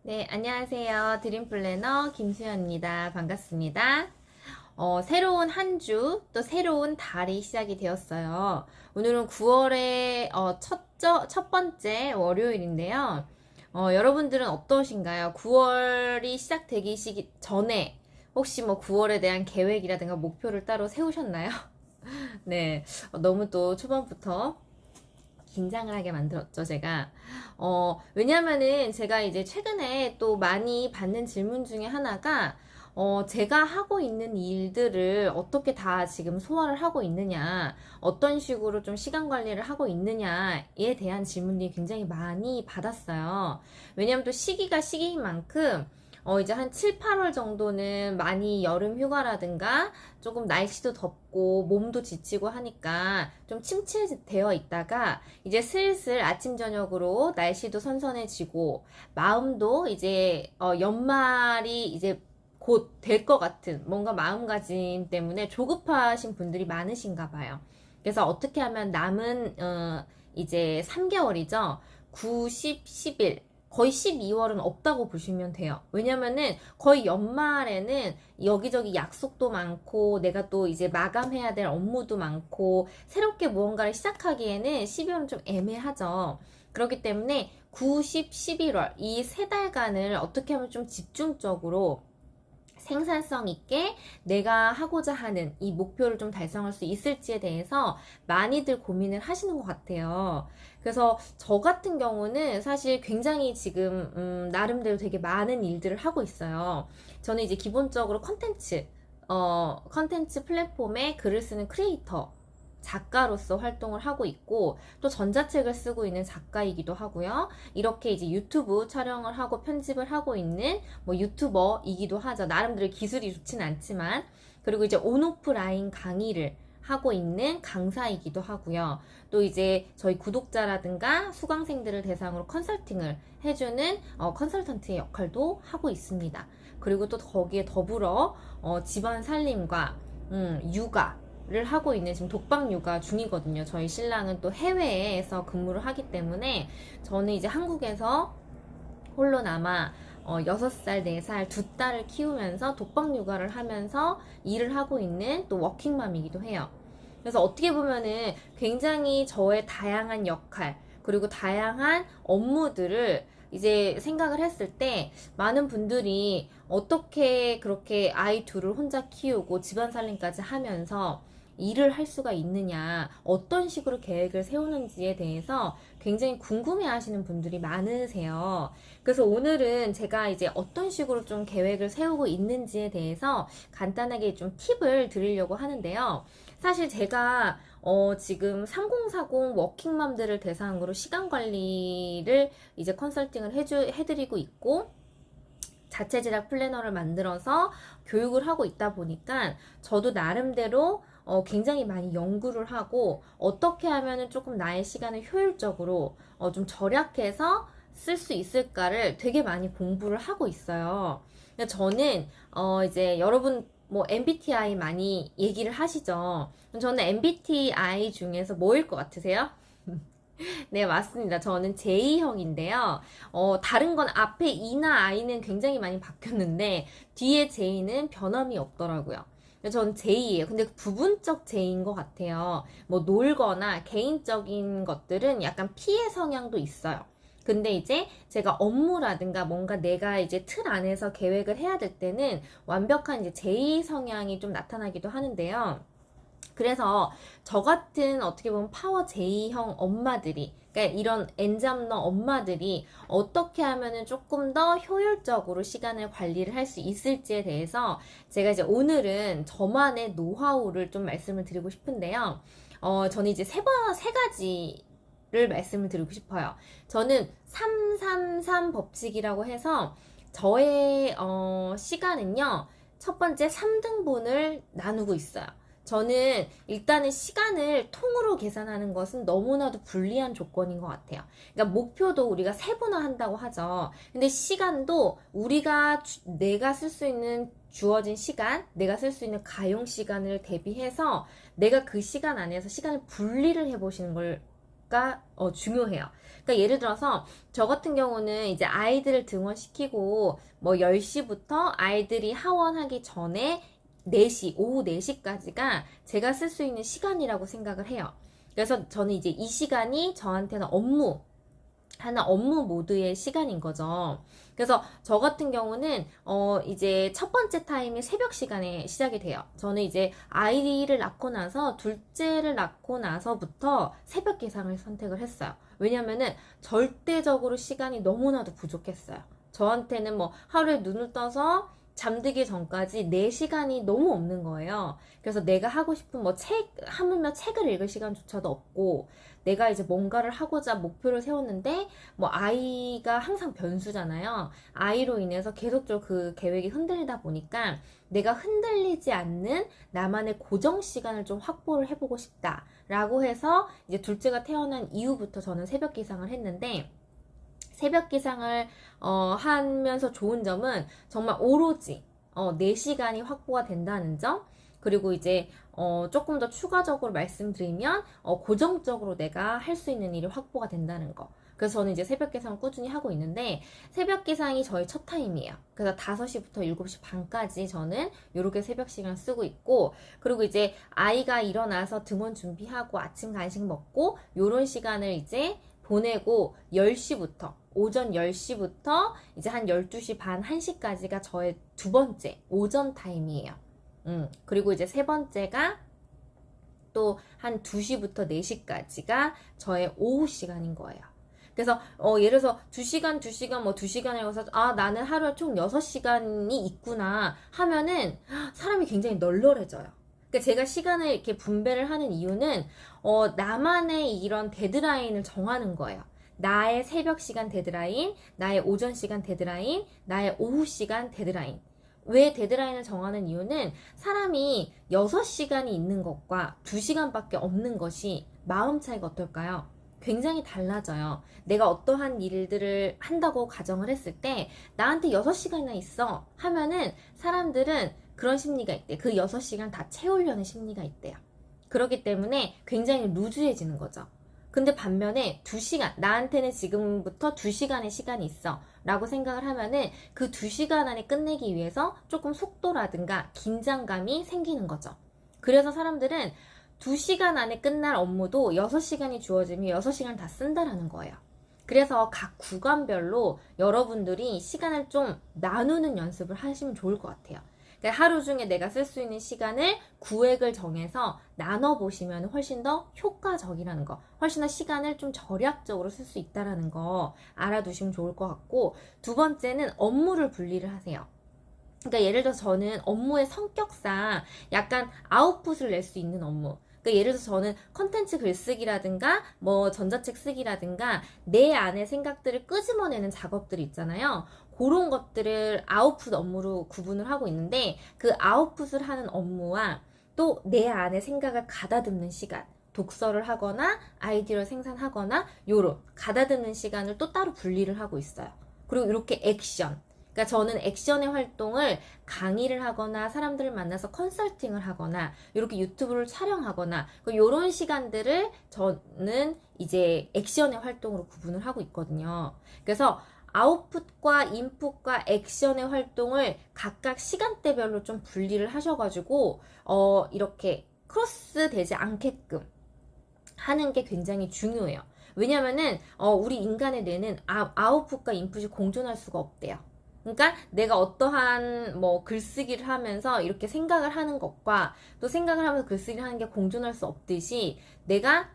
네, 안녕하세요. 드림 플래너 김수현입니다. 반갑습니다. 새로운 한 주, 또 새로운 달이 시작이 되었어요. 오늘은 9월의 첫 번째 월요일인데요. 여러분들은 어떠신가요? 9월이 시작되기 전에 혹시 뭐 9월에 대한 계획이라든가 목표를 따로 세우셨나요? 네, 너무 또 초반부터 긴장을 하게 만들었죠, 제가. 왜냐면은 제가 이제 최근에 또 많이 받는 질문 중에 하나가, 제가 하고 있는 일들을 어떻게 다 지금 소화를 하고 있느냐, 어떤 식으로 좀 시간 관리를 하고 있느냐에 대한 질문들이 굉장히 많이 받았어요. 왜냐면 또 시기가 시기인 만큼, 이제 한 7, 8월 정도는 많이 여름 휴가라든가 조금 날씨도 덥고 몸도 지치고 하니까 좀 침체되어 있다가 이제 슬슬 아침 저녁으로 날씨도 선선해지고 마음도 이제 연말이 이제 곧 될 것 같은 뭔가 마음가짐 때문에 조급하신 분들이 많으신가 봐요. 그래서 어떻게 하면 남은 이제 3개월이죠. 9, 10, 11 거의 12월은 없다고 보시면 돼요. 왜냐면은 거의 연말에는 여기저기 약속도 많고 내가 또 이제 마감해야 될 업무도 많고 새롭게 무언가를 시작하기에는 12월은 좀 애매하죠. 그렇기 때문에 9, 10, 11월 이 세 달간을 어떻게 하면 좀 집중적으로 생산성 있게 내가 하고자 하는 이 목표를 좀 달성할 수 있을지에 대해서 많이들 고민을 하시는 것 같아요. 그래서 저 같은 경우는 사실 굉장히 지금 나름대로 되게 많은 일들을 하고 있어요. 저는 이제 기본적으로 컨텐츠 플랫폼에 글을 쓰는 크리에이터 작가로서 활동을 하고 있고 또 전자책을 쓰고 있는 작가이기도 하고요. 이렇게 이제 유튜브 촬영을 하고 편집을 하고 있는 뭐 유튜버이기도 하죠. 나름대로 기술이 좋진 않지만 그리고 이제 온오프라인 강의를 하고 있는 강사이기도 하고요. 또 이제 저희 구독자라든가 수강생들을 대상으로 컨설팅을 해주는 컨설턴트의 역할도 하고 있습니다. 그리고 또 거기에 더불어 집안 살림과 육아를 하고 있는 지금 독박 육아 중이거든요. 저희 신랑은 또 해외에서 근무를 하기 때문에 저는 이제 한국에서 홀로 남아 6살, 4살 두 딸을 키우면서 독박 육아를 하면서 일을 하고 있는 또 워킹맘이기도 해요. 그래서 어떻게 보면은 굉장히 저의 다양한 역할, 그리고 다양한 업무들을 이제 생각을 했을 때 많은 분들이 어떻게 그렇게 아이 둘을 혼자 키우고 집안 살림까지 하면서 일을 할 수가 있느냐, 어떤 식으로 계획을 세우는지에 대해서 굉장히 궁금해 하시는 분들이 많으세요. 그래서 오늘은 제가 이제 어떤 식으로 좀 계획을 세우고 있는지에 대해서 간단하게 좀 팁을 드리려고 하는데요. 사실 제가 지금 3040 워킹맘들을 대상으로 시간 관리를 이제 컨설팅을 해드리고 있고 자체 제작 플래너를 만들어서 교육을 하고 있다 보니까 저도 나름대로 굉장히 많이 연구를 하고 어떻게 하면은 조금 나의 시간을 효율적으로 좀 절약해서 쓸 수 있을까를 되게 많이 공부를 하고 있어요. 저는 이제 여러분 뭐 MBTI 많이 얘기를 하시죠. 저는 MBTI 중에서 뭐일 것 같으세요? 네, 맞습니다. 저는 J형인데요. 다른 건 앞에 E나 I는 굉장히 많이 바뀌었는데, 뒤에 J는 변함이 없더라고요. 전 J예요. 근데 부분적 J인 것 같아요. 뭐 놀거나 개인적인 것들은 약간 피해 성향도 있어요. 근데 이제 제가 업무라든가 뭔가 내가 이제 틀 안에서 계획을 해야 될 때는 완벽한 이제 J 성향이 좀 나타나기도 하는데요. 그래서 저 같은 어떻게 보면 파워 J형 엄마들이 그러니까 이런 엔잡러 엄마들이 어떻게 하면은 조금 더 효율적으로 시간을 관리를 할 수 있을지에 대해서 제가 이제 오늘은 저만의 노하우를 좀 말씀을 드리고 싶은데요. 저는 이제 세 가지를 말씀을 드리고 싶어요. 저는 333 법칙이라고 해서 저의 시간은요. 첫 번째 3등분을 나누고 있어요. 저는 일단은 시간을 통으로 계산하는 것은 너무나도 불리한 조건인 것 같아요. 그러니까 목표도 우리가 세분화한다고 하죠. 근데 시간도 내가 쓸 수 있는 주어진 시간, 내가 쓸 수 있는 가용 시간을 대비해서 내가 그 시간 안에서 시간을 분리를 해보시는 걸 중요해요. 그러니까 예를 들어서 저 같은 경우는 이제 아이들을 등원시키고 뭐 10시부터 아이들이 하원하기 전에 4시, 오후 4시까지가 제가 쓸 수 있는 시간이라고 생각을 해요. 그래서 저는 이제 이 시간이 저한테는 업무 모드의 시간인 거죠. 그래서 저 같은 경우는 이제 첫 번째 타임이 새벽 시간에 시작이 돼요. 저는 이제 아이를 낳고 나서 둘째를 낳고 나서부터 새벽 기상을 선택을 했어요. 왜냐면은 절대적으로 시간이 너무나도 부족했어요. 저한테는 뭐 하루에 눈을 떠서 잠들기 전까지 내 시간이 너무 없는 거예요. 그래서 내가 하고 싶은 뭐 하물며 책을 읽을 시간조차도 없고, 내가 이제 뭔가를 하고자 목표를 세웠는데, 뭐 아이가 항상 변수잖아요. 아이로 인해서 계속적으로 그 계획이 흔들리다 보니까 내가 흔들리지 않는 나만의 고정 시간을 좀 확보를 해보고 싶다라고 해서 이제 둘째가 태어난 이후부터 저는 새벽 기상을 했는데, 새벽 기상을 하면서 좋은 점은 정말 오로지 4시간이 확보가 된다는 점, 그리고 이제 조금 더 추가적으로 말씀드리면 고정적으로 내가 할 수 있는 일이 확보가 된다는 거. 그래서 저는 이제 새벽 기상을 꾸준히 하고 있는데, 새벽 기상이 저희 첫 타임이에요. 그래서 5시부터 7시 반까지 저는 이렇게 새벽 시간 쓰고 있고, 그리고 이제 아이가 일어나서 등원 준비하고 아침 간식 먹고 요런 시간을 이제 보내고 10시부터 오전 10시부터 이제 한 12시 반 1시까지가 저의 두 번째 오전 타임이에요. 그리고 이제 세 번째가 또 한 2시부터 4시까지가 저의 오후 시간인 거예요. 그래서 예를 들어서 2시간 뭐 2시간을 해서 나는 하루에 총 6시간이 있구나 하면은 사람이 굉장히 널널해져요. 그러니까 제가 시간을 이렇게 분배를 하는 이유는 나만의 이런 데드라인을 정하는 거예요. 나의 새벽 시간 데드라인, 나의 오전 시간 데드라인, 나의 오후 시간 데드라인. 왜 데드라인을 정하는 이유는 사람이 6시간이 있는 것과 2시간밖에 없는 것이 마음 차이가 어떨까요? 굉장히 달라져요. 내가 어떠한 일들을 한다고 가정을 했을 때 나한테 6시간이나 있어 하면은 사람들은 그런 심리가 있대. 그 6시간 다 채우려는 심리가 있대요. 그렇기 때문에 굉장히 루즈해지는 거죠. 근데 반면에 2시간, 나한테는 지금부터 2시간의 시간이 있어 라고 생각을 하면은 그 2시간 안에 끝내기 위해서 조금 속도라든가 긴장감이 생기는 거죠. 그래서 사람들은 2시간 안에 끝날 업무도 6시간이 주어지면 6시간 다 쓴다라는 거예요. 그래서 각 구간별로 여러분들이 시간을 좀 나누는 연습을 하시면 좋을 것 같아요. 그러니까 하루 중에 내가 쓸 수 있는 시간을 구획을 정해서 나눠보시면 훨씬 더 효과적이라는 거, 훨씬 더 시간을 좀 절약적으로 쓸 수 있다는 거 알아두시면 좋을 것 같고, 두 번째는 업무를 분리를 하세요. 그러니까 예를 들어서 저는 업무의 성격상 약간 아웃풋을 낼 수 있는 업무, 그러니까 예를 들어서 저는 컨텐츠 글쓰기라든가 뭐 전자책 쓰기라든가 내 안의 생각들을 끄집어내는 작업들이 있잖아요. 그런 것들을 아웃풋 업무로 구분을 하고 있는데, 그 아웃풋을 하는 업무와 또 내 안의 생각을 가다듬는 시간, 독서를 하거나 아이디어를 생산하거나 요런 가다듬는 시간을 또 따로 분리를 하고 있어요. 그리고 이렇게 액션, 그러니까 저는 액션의 활동을 강의를 하거나 사람들을 만나서 컨설팅을 하거나 이렇게 유튜브를 촬영하거나 이런 시간들을 저는 이제 액션의 활동으로 구분을 하고 있거든요. 그래서 아웃풋과 인풋과 액션의 활동을 각각 시간대별로 좀 분리를 하셔가지고 이렇게 크로스 되지 않게끔 하는 게 굉장히 중요해요. 왜냐면은 우리 인간의 뇌는 아웃풋과 인풋이 공존할 수가 없대요. 그러니까 내가 어떠한 뭐 글쓰기를 하면서 이렇게 생각을 하는 것과 또 생각을 하면서 글쓰기를 하는 게 공존할 수 없듯이, 내가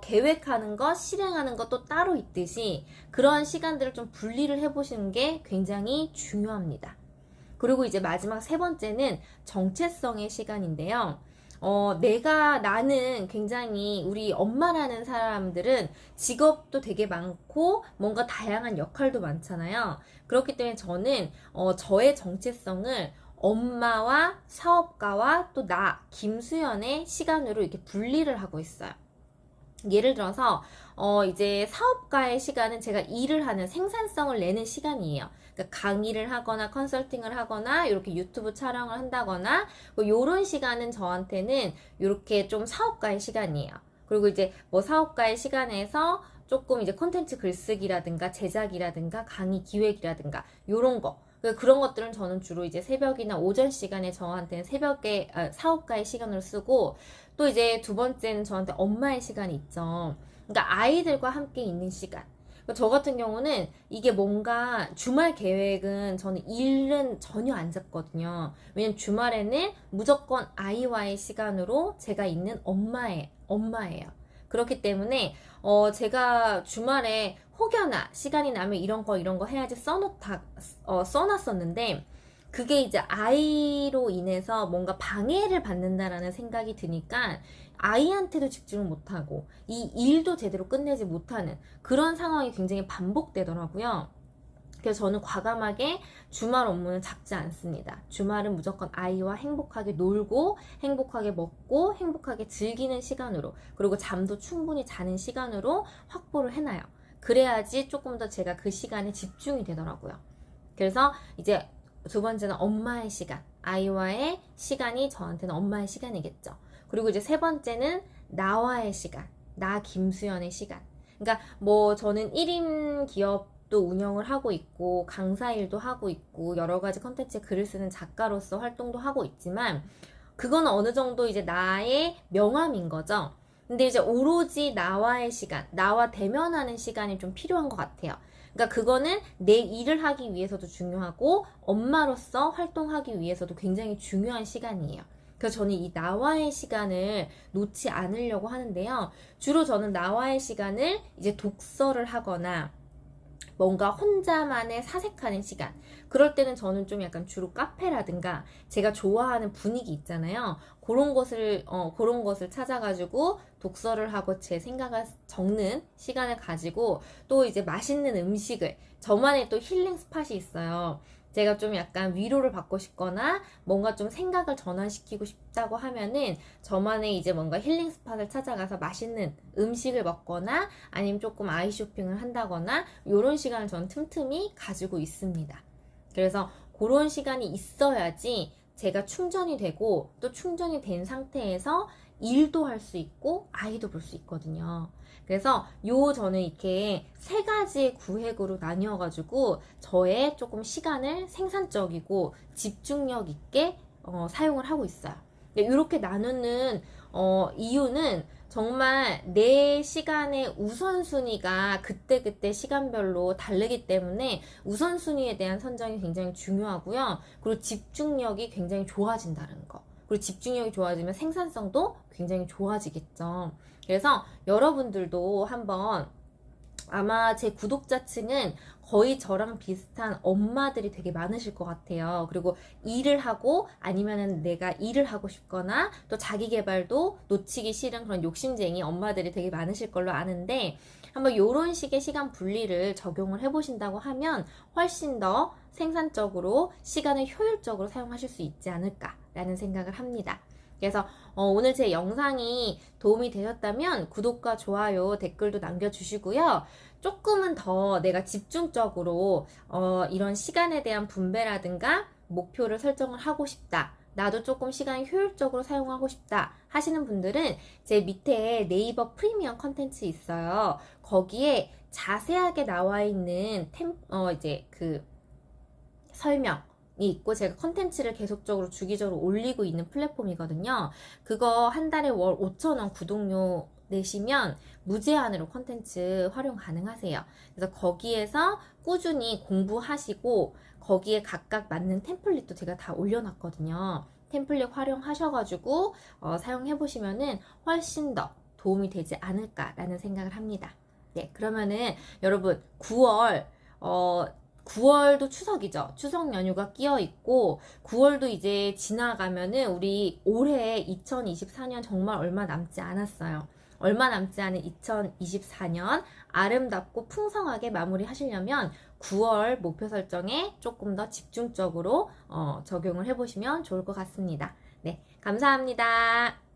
계획하는 것, 실행하는 것도 따로 있듯이 그런 시간들을 좀 분리를 해보시는 게 굉장히 중요합니다. 그리고 이제 마지막 세 번째는 정체성의 시간인데요. 나는 굉장히, 우리 엄마라는 사람들은 직업도 되게 많고 뭔가 다양한 역할도 많잖아요. 그렇기 때문에 저는 저의 정체성을 엄마와 사업가와 또 나 김수연의 시간으로 이렇게 분리를 하고 있어요. 예를 들어서 이제 사업가의 시간은 제가 일을 하는, 생산성을 내는 시간이에요. 그러니까 강의를 하거나 컨설팅을 하거나 이렇게 유튜브 촬영을 한다거나 뭐 이런 시간은 저한테는 이렇게 좀 사업가의 시간이에요. 그리고 이제 뭐 사업가의 시간에서 조금 이제 콘텐츠 글쓰기라든가 제작이라든가 강의 기획이라든가 요런 거. 그런 것들은 저는 주로 이제 새벽이나 오전 시간에 저한테는 새벽에 사업가의 시간으로 쓰고, 또 이제 두 번째는 저한테 엄마의 시간이 있죠. 그러니까 아이들과 함께 있는 시간. 저 같은 경우는 이게 뭔가 주말 계획은 저는 일은 전혀 안 잡거든요. 왜냐면 주말에는 무조건 아이와의 시간으로 제가 있는 엄마예요. 그렇기 때문에 제가 주말에 혹여나 시간이 나면 이런 거 해야지 써놨었는데, 그게 이제 아이로 인해서 뭔가 방해를 받는다라는 생각이 드니까 아이한테도 집중을 못하고 이 일도 제대로 끝내지 못하는 그런 상황이 굉장히 반복되더라고요. 그래서 저는 과감하게 주말 업무는 잡지 않습니다. 주말은 무조건 아이와 행복하게 놀고 행복하게 먹고 행복하게 즐기는 시간으로, 그리고 잠도 충분히 자는 시간으로 확보를 해놔요. 그래야지 조금 더 제가 그 시간에 집중이 되더라고요. 그래서 이제 두 번째는 엄마의 시간, 아이와의 시간이 저한테는 엄마의 시간이겠죠. 그리고 이제 세 번째는 나와의 시간, 나 김수연의 시간. 그러니까 뭐 저는 1인 기업도 운영을 하고 있고 강사 일도 하고 있고 여러 가지 컨텐츠에 글을 쓰는 작가로서 활동도 하고 있지만, 그거는 어느 정도 이제 나의 명함인 거죠. 근데 이제 오로지 나와의 시간, 나와 대면하는 시간이 좀 필요한 것 같아요. 그러니까 그거는 내 일을 하기 위해서도 중요하고 엄마로서 활동하기 위해서도 굉장히 중요한 시간이에요. 그래서 저는 이 나와의 시간을 놓지 않으려고 하는데요. 주로 저는 나와의 시간을 이제 독서를 하거나 뭔가 혼자만의 사색하는 시간, 그럴 때는 저는 좀 약간 주로 카페라든가 제가 좋아하는 분위기 있잖아요. 그런 것을 찾아가지고 독서를 하고 제 생각을 적는 시간을 가지고, 또 이제 맛있는 음식을, 저만의 또 힐링 스팟이 있어요. 제가 좀 약간 위로를 받고 싶거나 뭔가 좀 생각을 전환시키고 싶다고 하면은 저만의 이제 뭔가 힐링 스팟을 찾아가서 맛있는 음식을 먹거나 아니면 조금 아이 쇼핑을 한다거나 이런 시간을 전 틈틈이 가지고 있습니다. 그래서 그런 시간이 있어야지 제가 충전이 되고, 또 충전이 된 상태에서 일도 할 수 있고 아이도 볼 수 있거든요. 그래서 저는 이렇게 세 가지 구획으로 나뉘어가지고 저의 조금 시간을 생산적이고 집중력 있게 사용을 하고 있어요. 이렇게 나누는 이유는 정말 내 시간의 우선순위가 그때그때 시간별로 다르기 때문에 우선순위에 대한 선정이 굉장히 중요하고요. 그리고 집중력이 굉장히 좋아진다는 거. 그리고 집중력이 좋아지면 생산성도 굉장히 좋아지겠죠. 그래서 여러분들도 한번, 아마 제 구독자층은 거의 저랑 비슷한 엄마들이 되게 많으실 것 같아요. 그리고 일을 하고 아니면은 내가 일을 하고 싶거나 또 자기 개발도 놓치기 싫은 그런 욕심쟁이 엄마들이 되게 많으실 걸로 아는데, 한번 이런 식의 시간 분리를 적용을 해보신다고 하면 훨씬 더 생산적으로 시간을 효율적으로 사용하실 수 있지 않을까라는 생각을 합니다. 그래서 오늘 제 영상이 도움이 되셨다면 구독과 좋아요, 댓글도 남겨주시고요. 조금은 더 내가 집중적으로 이런 시간에 대한 분배라든가 목표를 설정을 하고 싶다, 나도 조금 시간을 효율적으로 사용하고 싶다 하시는 분들은 제 밑에 네이버 프리미엄 컨텐츠 있어요. 거기에 자세하게 나와 있는 이제 그 설명이 있고, 제가 컨텐츠를 계속적으로 주기적으로 올리고 있는 플랫폼이거든요. 그거 한 달에 월 5,000원 구독료 내시면 무제한으로 컨텐츠 활용 가능하세요. 그래서 거기에서 꾸준히 공부하시고 거기에 각각 맞는 템플릿도 제가 다 올려놨거든요. 템플릿 활용하셔가지고 사용해보시면은 훨씬 더 도움이 되지 않을까라는 생각을 합니다. 네, 그러면은 여러분 9월도 추석이죠. 추석 연휴가 끼어 있고 9월도 이제 지나가면은 우리 올해 2024년 정말 얼마 남지 않았어요. 얼마 남지 않은 2024년 아름답고 풍성하게 마무리 하시려면 9월 목표 설정에 조금 더 집중적으로 적용을 해보시면 좋을 것 같습니다. 네, 감사합니다.